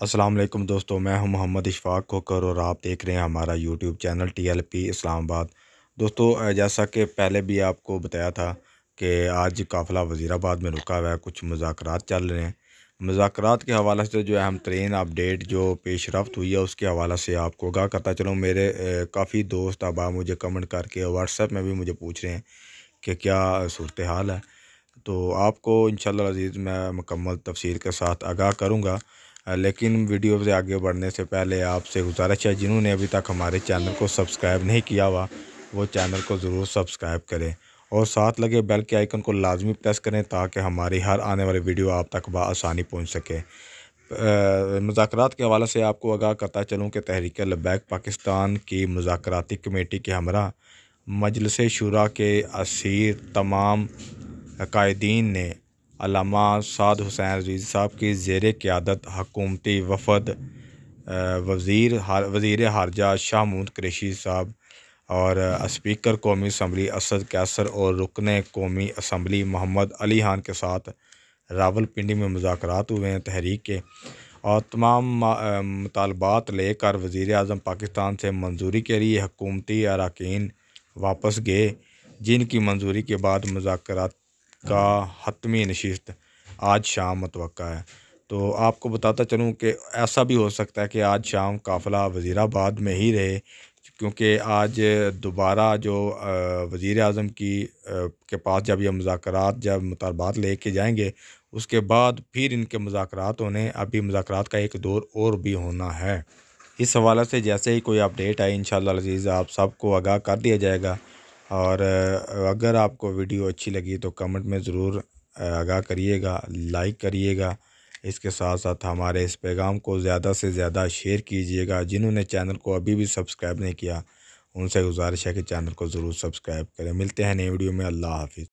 अस्सलाम वालेकुम दोस्तों, मैं हूं मोहम्मद इशफाक खोकर और आप देख रहे हैं हमारा यूट्यूब चैनल TLP इस्लामाबाद। दोस्तों, जैसा कि पहले भी आपको बताया था कि आज काफ़िला वज़ीराबाद में रुका हुआ है, कुछ मुज़ाकरात चल रहे हैं। मुज़ाकरात के हवाले से जो अहम तरीन अपडेट जो पेशरफ्त हुई है उसके हवाले से आपको आगाह करता चलूँ। मेरे काफ़ी दोस्त अहबाब मुझे कमेंट करके व्हाट्सएप में भी मुझे पूछ रहे हैं कि क्या सूरत हाल है। तो आपको इंशाल्लाह अज़ीज़ मैं मुकम्मल तफसील के साथ आगाह करूँगा। लेकिन वीडियो से आगे बढ़ने से पहले आपसे गुजारिश है, जिन्होंने अभी तक हमारे चैनल को सब्सक्राइब नहीं किया हुआ वो चैनल को ज़रूर सब्सक्राइब करें और साथ लगे बेल के आइकन को लाजमी प्रेस करें ताकि हमारी हर आने वाली वीडियो आप तक बआसानी पहुँच सके। मुज़ाकरात के हवाले से आपको आगाह करता चलूँ कि तहरीक लब्बैक पाकिस्तान की मुज़ाकराती कमेटी के हमरा मजलिस शूरा के असीर तमाम कायदीन ने अल्लामा साद हुसैन रिज़वी साहब की ज़ेर क़यादत हकूमती वफ़द वज़ीर हारजा शाह महमूद कुरैशी साहब और स्पीकर कौमी असम्बली असद कैसर और रुकन कौमी असम्बली मोहम्मद अली खान के साथ रावलपिंडी में मुज़ाकरात हुए हैं तहरीक के, और तमाम मुतालबात लेकर वज़ीर आज़म पाकिस्तान से मंजूरी के लिए हुकूमती अरकान वापस गए, जिनकी मंजूरी के बाद मुज़ाकरात का हतमी नशिस्त आज शाम मुतवक्का है। तो आपको बताता चलूँ कि ऐसा भी हो सकता है कि आज शाम काफ़िला वज़ीराबाद में ही रहे, क्योंकि आज दोबारा जो वज़ीर आज़म के पास जब ये मुज़ाकरात जब मुतालबात लेके जाएंगे उसके बाद फिर इनके मुज़ाकरात होने, अभी मुज़ाकरात का एक दौर और भी होना है। इस हवाले से जैसे ही कोई अपडेट आए इंशाअल्लाह अज़ीज़ आप सबको आगाह कर दिया जाएगा। और अगर आपको वीडियो अच्छी लगी तो कमेंट में ज़रूर आगाह करिएगा, लाइक करिएगा। इसके साथ साथ हमारे इस पैगाम को ज़्यादा से ज़्यादा शेयर कीजिएगा। जिन्होंने चैनल को अभी भी सब्सक्राइब नहीं किया उनसे गुजारिश है कि चैनल को ज़रूर सब्सक्राइब करें। मिलते हैं नई वीडियो में। अल्लाह हाफ़िज़।